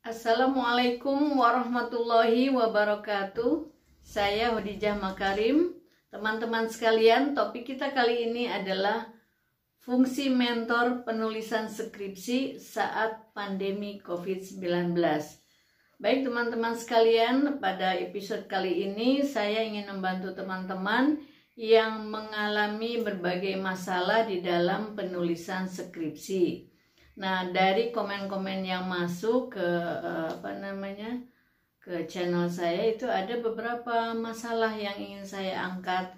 Assalamualaikum warahmatullahi wabarakatuh. Saya Khadijah Makarim. Teman-teman sekalian, topik kita kali ini adalah fungsi mentor penulisan skripsi saat pandemi COVID-19. Baik teman-teman sekalian, pada episode kali ini saya ingin membantu teman-teman yang mengalami berbagai masalah di dalam penulisan skripsi. Nah, dari komen-komen yang masuk ke ke channel saya itu ada beberapa masalah yang ingin saya angkat.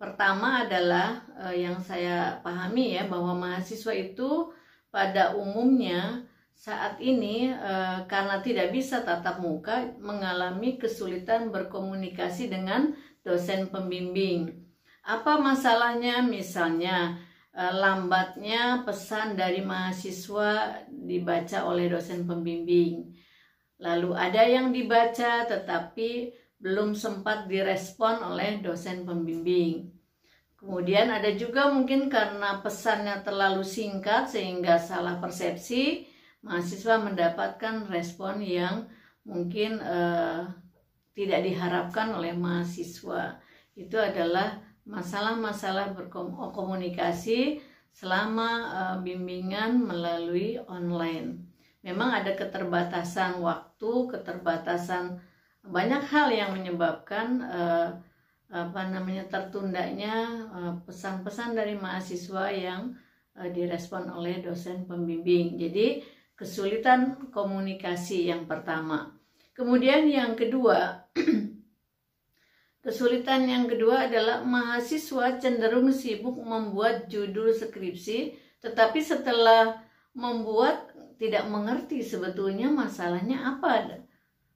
Pertama adalah yang saya pahami ya, bahwa mahasiswa itu pada umumnya saat ini karena tidak bisa tatap muka mengalami kesulitan berkomunikasi dengan dosen pembimbing. Apa masalahnya? Misalnya lambatnya pesan dari mahasiswa dibaca oleh dosen pembimbing. Lalu ada yang dibaca tetapi belum sempat direspon oleh dosen pembimbing. Kemudian ada juga mungkin karena pesannya terlalu singkat sehingga salah persepsi, mahasiswa mendapatkan respon yang mungkin tidak diharapkan oleh mahasiswa. Itu adalah masalah-masalah berkomunikasi selama bimbingan melalui online. Memang ada keterbatasan waktu, keterbatasan banyak hal yang menyebabkan tertundanya pesan-pesan dari mahasiswa yang direspon oleh dosen pembimbing. Jadi kesulitan komunikasi yang pertama. Kemudian yang kedua, kesulitan yang kedua adalah mahasiswa cenderung sibuk membuat judul skripsi, tetapi setelah membuat tidak mengerti sebetulnya masalahnya apa.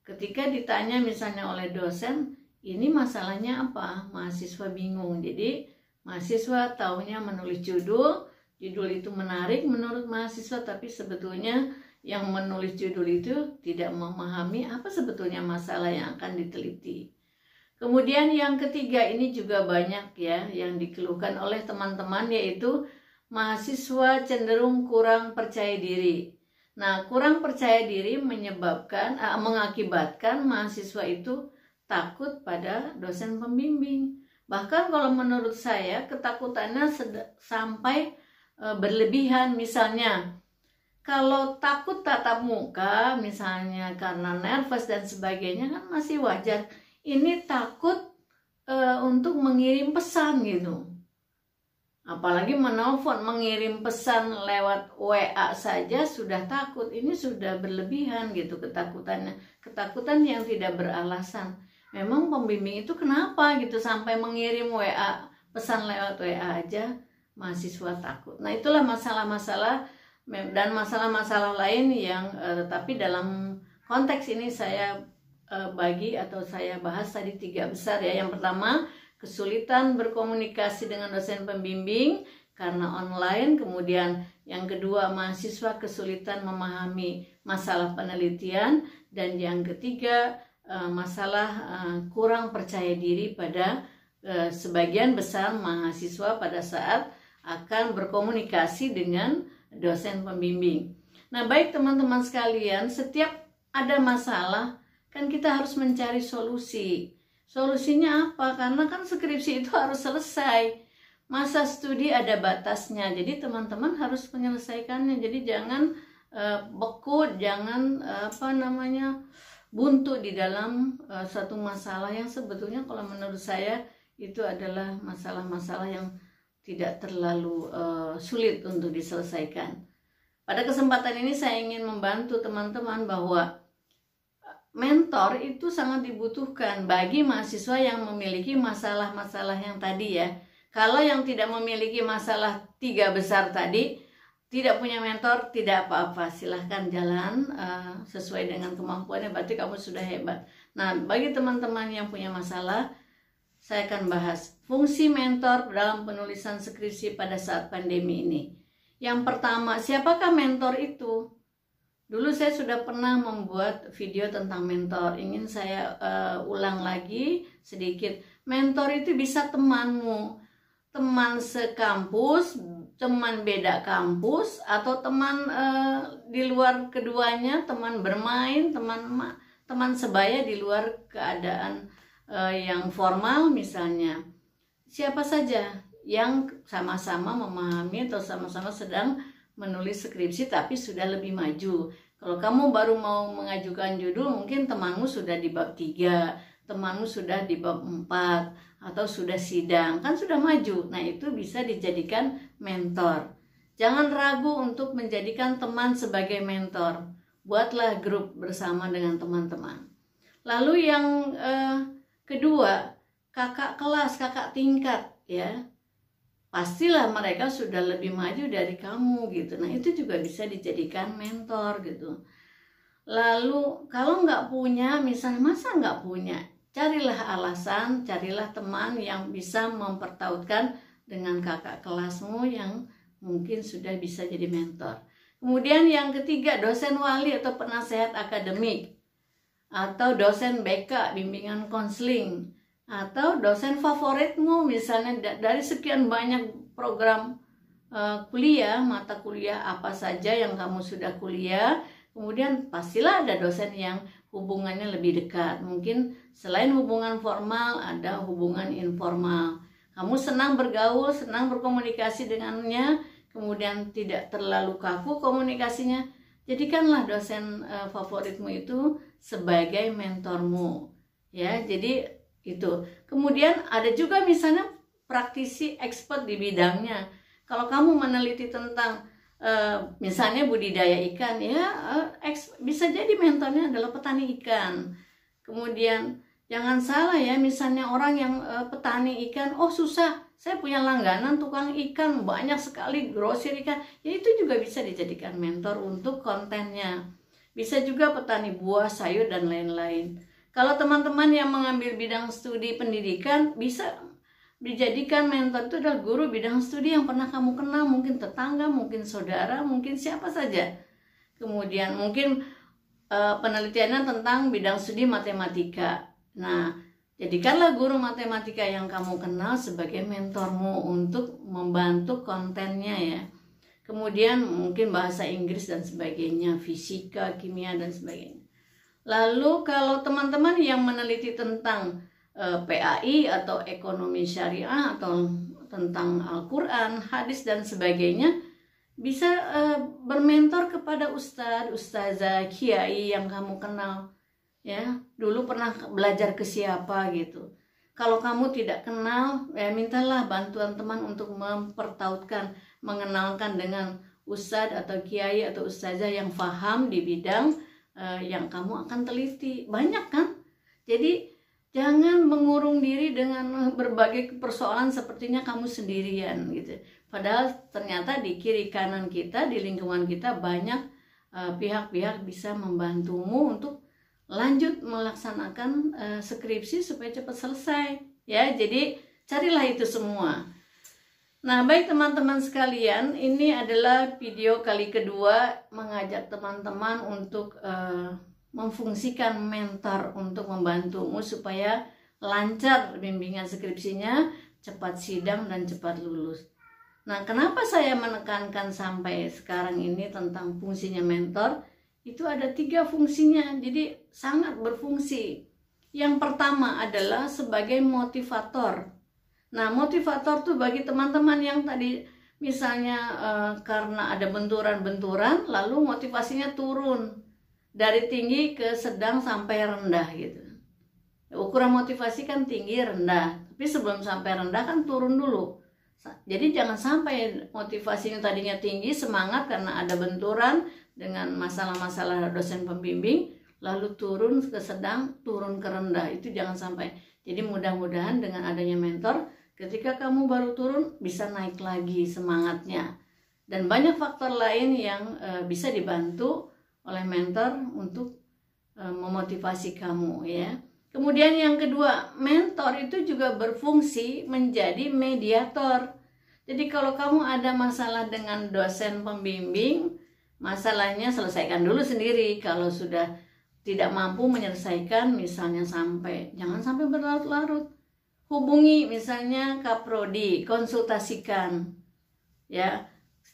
Ketika ditanya misalnya oleh dosen, ini masalahnya apa? Mahasiswa bingung. Jadi mahasiswa taunya menulis judul itu menarik menurut mahasiswa, tapi sebetulnya yang menulis judul itu tidak memahami apa sebetulnya masalah yang akan diteliti. Kemudian yang ketiga, ini juga banyak ya yang dikeluhkan oleh teman-teman, yaitu mahasiswa cenderung kurang percaya diri. Nah, kurang percaya diri mengakibatkan mahasiswa itu takut pada dosen pembimbing. Bahkan kalau menurut saya ketakutannya sampai berlebihan. Misalnya kalau takut tatap muka misalnya karena nervous dan sebagainya kan masih wajar. Ini takut untuk mengirim pesan gitu. Apalagi menelpon, mengirim pesan lewat WA saja sudah takut. Ini sudah berlebihan gitu ketakutannya. Ketakutan yang tidak beralasan. Memang pembimbing itu kenapa gitu sampai mengirim WA, pesan lewat WA aja mahasiswa takut. Nah, itulah masalah-masalah dan masalah-masalah lain yang tetapi dalam konteks ini saya bagi atau saya bahas tadi 3 besar ya. Yang pertama, kesulitan berkomunikasi dengan dosen pembimbing karena online. Kemudian yang kedua, mahasiswa kesulitan memahami masalah penelitian. Dan yang ketiga, masalah kurang percaya diri pada sebagian besar mahasiswa pada saat akan berkomunikasi dengan dosen pembimbing. Nah, baik teman-teman sekalian, setiap ada masalah kan kita harus mencari solusi. Solusinya apa? Karena kan skripsi itu harus selesai. Masa studi ada batasnya. Jadi teman-teman harus menyelesaikannya. Jadi jangan beku, jangan buntu di dalam suatu masalah yang sebetulnya kalau menurut saya itu adalah masalah-masalah yang tidak terlalu sulit untuk diselesaikan. Pada kesempatan ini saya ingin membantu teman-teman bahwa mentor itu sangat dibutuhkan bagi mahasiswa yang memiliki masalah-masalah yang tadi ya. Kalau yang tidak memiliki masalah 3 besar tadi, tidak punya mentor, tidak apa-apa. Silahkan jalan sesuai dengan kemampuannya, berarti kamu sudah hebat. Nah, bagi teman-teman yang punya masalah, saya akan bahas fungsi mentor dalam penulisan skripsi pada saat pandemi ini. Yang pertama, siapakah mentor itu? Dulu saya sudah pernah membuat video tentang mentor. Ingin saya ulang lagi sedikit. Mentor itu bisa temanmu, teman sekampus, teman beda kampus atau teman di luar keduanya, teman bermain, teman sebaya di luar keadaan yang formal misalnya. Siapa saja yang sama-sama memahami atau sama-sama sedang menulis skripsi tapi sudah lebih maju. Kalau kamu baru mau mengajukan judul, mungkin temanmu sudah di bab 3, temanmu sudah di bab 4, atau sudah sidang, kan sudah maju. Nah, itu bisa dijadikan mentor. Jangan ragu untuk menjadikan teman sebagai mentor. Buatlah grup bersama dengan teman-teman. Lalu yang kedua, kakak kelas, kakak tingkat, ya. Pastilah mereka sudah lebih maju dari kamu gitu. Nah, itu juga bisa dijadikan mentor gitu. Lalu kalau nggak punya, misalnya masa nggak punya? Carilah alasan, carilah teman yang bisa mempertautkan dengan kakak kelasmu yang mungkin sudah bisa jadi mentor. Kemudian yang ketiga, dosen wali atau penasehat akademik, atau dosen BK, bimbingan konseling, atau dosen favoritmu, misalnya dari sekian banyak program kuliah, mata kuliah apa saja yang kamu sudah kuliah, kemudian pastilah ada dosen yang hubungannya lebih dekat. Mungkin selain hubungan formal, ada hubungan informal. Kamu senang bergaul, senang berkomunikasi dengannya, kemudian tidak terlalu kaku komunikasinya. Jadikanlah dosen favoritmu itu sebagai mentormu. Ya, jadi itu. Kemudian ada juga misalnya praktisi expert di bidangnya. Kalau kamu meneliti tentang misalnya budidaya ikan, ya bisa jadi mentornya adalah petani ikan. Kemudian jangan salah ya, misalnya orang yang petani ikan, oh susah, saya punya langganan tukang ikan banyak sekali, grosir ikan, ya itu juga bisa dijadikan mentor untuk kontennya. Bisa juga petani buah, sayur dan lain-lain. Kalau teman-teman yang mengambil bidang studi pendidikan, bisa dijadikan mentor itu adalah guru bidang studi yang pernah kamu kenal, mungkin tetangga, mungkin saudara, mungkin siapa saja. Kemudian mungkin penelitiannya tentang bidang studi matematika. Nah, jadikanlah guru matematika yang kamu kenal sebagai mentormu untuk membantu kontennya ya. Kemudian mungkin bahasa Inggris dan sebagainya, fisika, kimia dan sebagainya. Lalu kalau teman-teman yang meneliti tentang PAI atau ekonomi syariah atau tentang Al-Quran, hadis dan sebagainya, bisa bermentor kepada ustadz, ustazah, kiai yang kamu kenal. Ya, dulu pernah belajar ke siapa gitu. Kalau kamu tidak kenal, ya mintalah bantuan teman untuk mempertautkan, mengenalkan dengan ustadz atau kiai atau ustazah yang paham di bidang yang kamu akan teliti. Banyak kan? Jadi jangan mengurung diri dengan berbagai persoalan sepertinya kamu sendirian gitu. Padahal ternyata di kiri kanan kita, di lingkungan kita banyak pihak-pihak bisa membantumu untuk lanjut melaksanakan skripsi supaya cepat selesai. Ya, jadi carilah itu semua. Nah, baik teman-teman sekalian, ini adalah video kali kedua mengajak teman-teman untuk memfungsikan mentor untuk membantumu supaya lancar bimbingan skripsinya, cepat sidang dan cepat lulus. Nah, kenapa saya menekankan sampai sekarang ini tentang fungsinya mentor? Itu ada 3 fungsinya, jadi sangat berfungsi. Yang pertama adalah sebagai motivator. Nah, motivator tuh bagi teman-teman yang tadi misalnya karena ada benturan-benturan, lalu motivasinya turun dari tinggi ke sedang sampai rendah gitu. Ukuran motivasi kan tinggi rendah, tapi sebelum sampai rendah kan turun dulu. Jadi jangan sampai motivasinya tadinya tinggi, semangat karena ada benturan dengan masalah-masalah dosen pembimbing, lalu turun ke sedang, turun ke rendah. Itu jangan sampai. Jadi mudah-mudahan dengan adanya mentor, ketika kamu baru turun bisa naik lagi semangatnya. Dan banyak faktor lain yang bisa dibantu oleh mentor untuk memotivasi kamu ya. Kemudian yang kedua, mentor itu juga berfungsi menjadi mediator. Jadi kalau kamu ada masalah dengan dosen pembimbing, masalahnya selesaikan dulu sendiri. Kalau sudah tidak mampu menyelesaikan, misalnya jangan sampai berlarut-larut. Hubungi misalnya Kaprodi, konsultasikan. ya.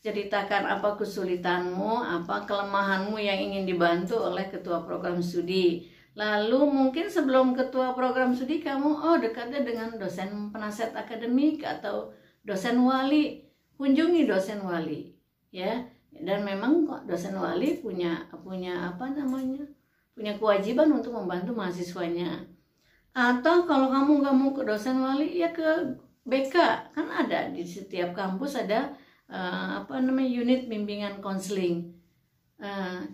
Ceritakan apa kesulitanmu, apa kelemahanmu yang ingin dibantu oleh ketua program studi. Lalu mungkin sebelum ketua program studi kamu dekatnya dengan dosen penasihat akademik atau dosen wali. Kunjungi dosen wali, ya. Dan memang dosen wali punya kewajiban untuk membantu mahasiswanya. Atau kalau kamu nggak mau ke dosen wali, ya ke BK. Kan ada di setiap kampus ada unit bimbingan konseling.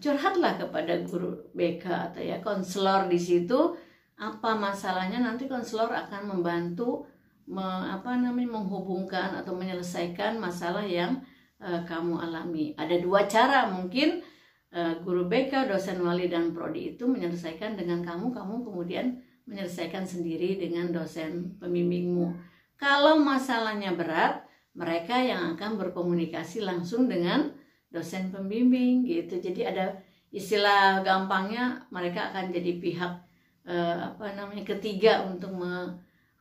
Curhatlah kepada guru BK atau ya konselor di situ apa masalahnya, nanti konselor akan membantu menghubungkan atau menyelesaikan masalah yang kamu alami. Ada dua cara mungkin guru BK, dosen wali dan prodi itu menyelesaikan dengan kamu kemudian menyelesaikan sendiri dengan dosen pembimbingmu. Kalau masalahnya berat, mereka yang akan berkomunikasi langsung dengan dosen pembimbing gitu. Jadi ada istilah gampangnya, mereka akan jadi pihak ketiga untuk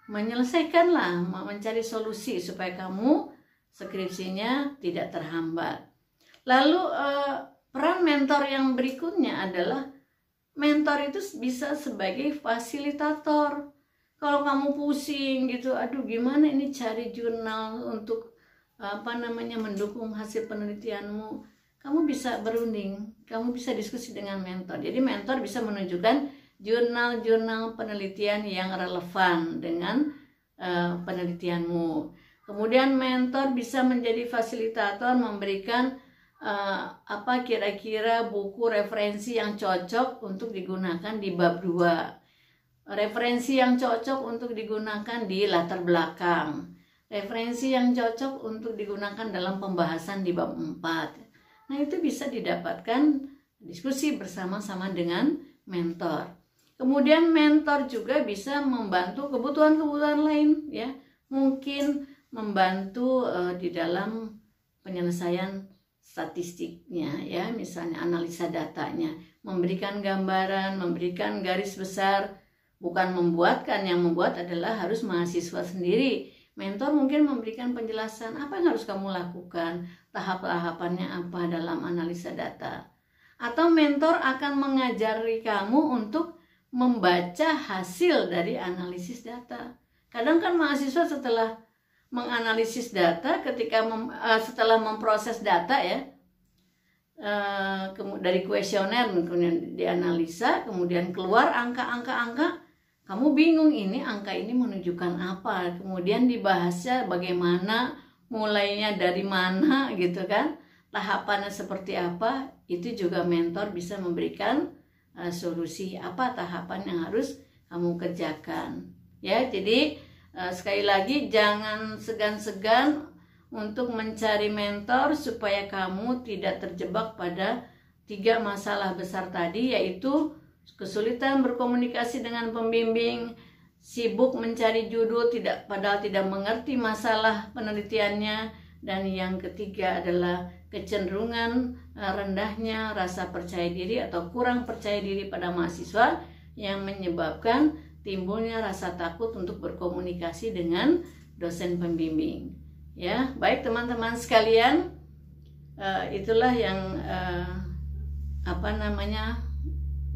menyelesaikan lah, mencari solusi supaya kamu skripsinya tidak terhambat. Lalu peran mentor yang berikutnya adalah mentor itu bisa sebagai fasilitator. Kalau kamu pusing gitu, aduh gimana ini cari jurnal untuk mendukung hasil penelitianmu, kamu bisa berunding, kamu bisa diskusi dengan mentor. Jadi mentor bisa menunjukkan jurnal-jurnal penelitian yang relevan dengan penelitianmu. Kemudian mentor bisa menjadi fasilitator, memberikan kira-kira buku referensi yang cocok untuk digunakan di bab 2. Referensi yang cocok untuk digunakan di latar belakang. Referensi yang cocok untuk digunakan dalam pembahasan di bab 4. Nah, itu bisa didapatkan diskusi bersama-sama dengan mentor. Kemudian mentor juga bisa membantu kebutuhan-kebutuhan lain, ya. Mungkin membantu di dalam penyelesaian statistiknya, ya, misalnya analisa datanya, memberikan gambaran, memberikan garis besar. Bukan membuatkan, yang membuat adalah harus mahasiswa sendiri. Mentor mungkin memberikan penjelasan apa yang harus kamu lakukan, tahap-tahapannya apa dalam analisa data. Atau mentor akan mengajari kamu untuk membaca hasil dari analisis data. Kadang kan mahasiswa setelah menganalisis data, setelah memproses data, ya, dari kuesioner kemudian dianalisa, kemudian keluar angka-angka, kamu bingung ini angka ini menunjukkan apa, kemudian dibahasnya bagaimana, mulainya dari mana gitu kan, tahapannya seperti apa. Itu juga mentor bisa memberikan solusi apa tahapan yang harus kamu kerjakan, ya. Jadi sekali lagi jangan segan-segan untuk mencari mentor supaya kamu tidak terjebak pada 3 masalah besar tadi, yaitu kesulitan berkomunikasi dengan pembimbing, sibuk mencari judul padahal tidak mengerti masalah penelitiannya, dan yang ketiga adalah kecenderungan rendahnya rasa percaya diri atau kurang percaya diri pada mahasiswa yang menyebabkan timbulnya rasa takut untuk berkomunikasi dengan dosen pembimbing. Ya, baik teman-teman sekalian, itulah yang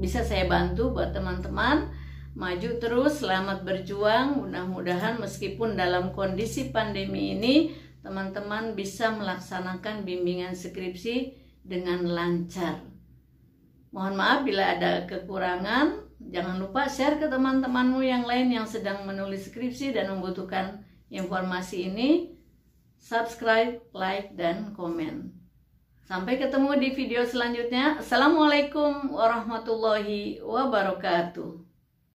bisa saya bantu buat teman-teman. Maju terus, selamat berjuang. Mudah-mudahan meskipun dalam kondisi pandemi ini, teman-teman bisa melaksanakan bimbingan skripsi dengan lancar. Mohon maaf bila ada kekurangan. Jangan lupa share ke teman-temanmu yang lain yang sedang menulis skripsi dan membutuhkan informasi ini. Subscribe, like, dan komen. Sampai ketemu di video selanjutnya. Assalamualaikum warahmatullahi wabarakatuh.